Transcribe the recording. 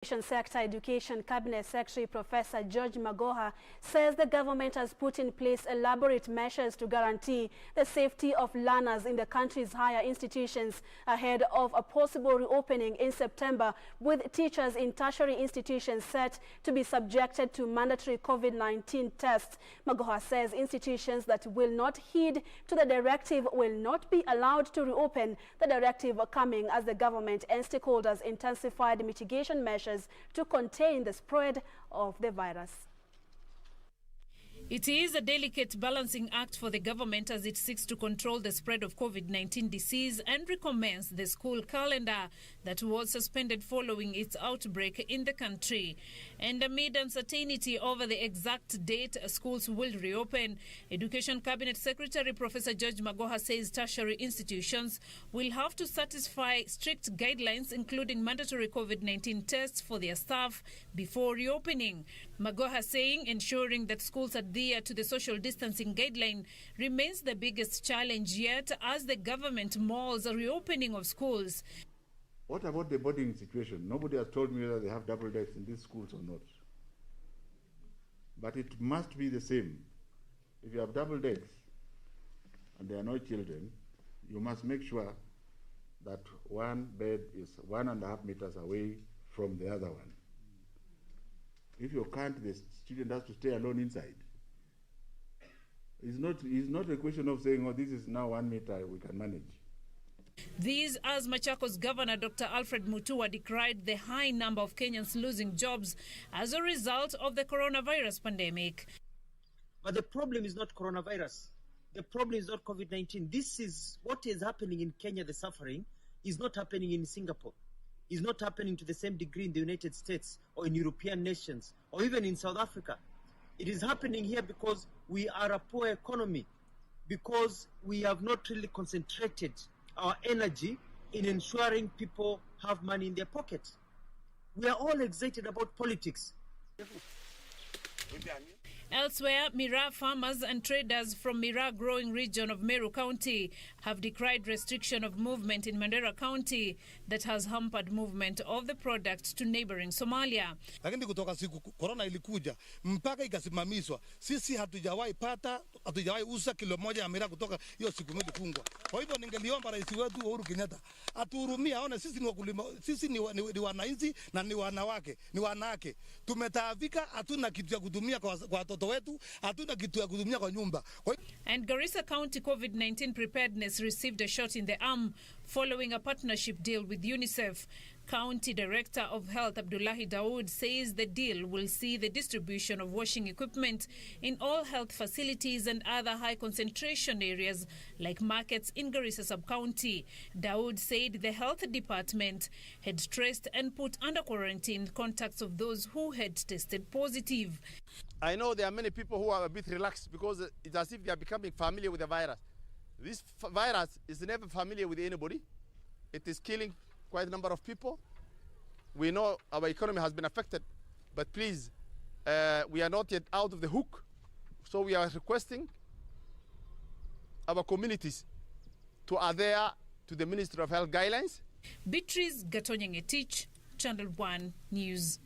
Sector Education Cabinet Secretary Professor Prof.Magoha says the government has put in place elaborate measures to guarantee the safety of learners in the country's higher institutions ahead of a possible reopening in September, with teachers in tertiary institutions set to be subjected to mandatory COVID-19 tests. Magoha says institutions that will not heed to the directive will not be allowed to reopen, the directive coming as the government and stakeholders intensified mitigation measures to contain the spread of the virus. It is a delicate balancing act for the government as it seeks to control the spread of COVID-19 disease and recommence the school calendar that was suspended following its outbreak in the country. And amid uncertainty over the exact date schools will reopen, Education Cabinet Secretary Professor Prof.Magoha says tertiary institutions will have to satisfy strict guidelines, including mandatory COVID-19 tests for their staff before reopening. Magoha saying ensuring that schools adhere to the social distancing guideline remains the biggest challenge yet as the government mulls a reopening of schools. What about the boarding situation? Nobody has told me whether they have double decks in these schools or not. But it must be the same. If you have double decks and there are no children, you must make sure that one bed is 1.5 meters away from the other one. If you can't, the student has to stay alone inside. It's not a question of saying, oh, this is now 1 meter, we can manage. These as Machakos Governor Dr. Alfred Mutua decried the high number of Kenyans losing jobs as a result of the coronavirus pandemic. But the problem is not coronavirus. The problem is not COVID-19. This is what is happening in Kenya. The suffering is not happening in Singapore. It's not happening to the same degree in the United States or in European nations or even in South Africa. It is happening here because we are a poor economy, because we have not really concentrated our energy in ensuring people have money in their pockets. We are all excited about politics. Elsewhere, Miraa farmers and traders from Miraa growing region of Meru County have decried restriction of movement in Mandera County that has hampered movement of the product to neighboring Somalia. Lakini kutoka siku corona ilikuja mpaka ikasimamishwa, sisi hatujawahi uza kilo moja ya miraa kutoka hiyo siku moja fungwa. Kwa hivyo ningeliomba rais wetu Uhuru Kenyatta atuhurumie, aone sisi ni wakulima, sisi ni wananchi na ni wanawake, ni wanawake. Tumetaabika, hatuna kitu ya kutumia kwa watoto wetu, hatuna kitu ya kutumia kwa nyumba. And Garissa County COVID-19 preparedness received a shot in the arm following a partnership deal with UNICEF. County Director of Health Abdullahi Dawood says the deal will see the distribution of washing equipment in all health facilities and other high concentration areas like markets in Garissa sub-county. Dawood said the health department had traced and put under quarantine contacts of those who had tested positive. I know there are many people who are a bit relaxed because it's as if they are becoming familiar with the virus. This virus is never familiar with anybody. It is killing quite a number of people. We know our economy has been affected, but please, we are not yet out of the hook. So we are requesting our communities to adhere to the Ministry of Health guidelines. Beatrice Gatonyengetich, Channel 1 News.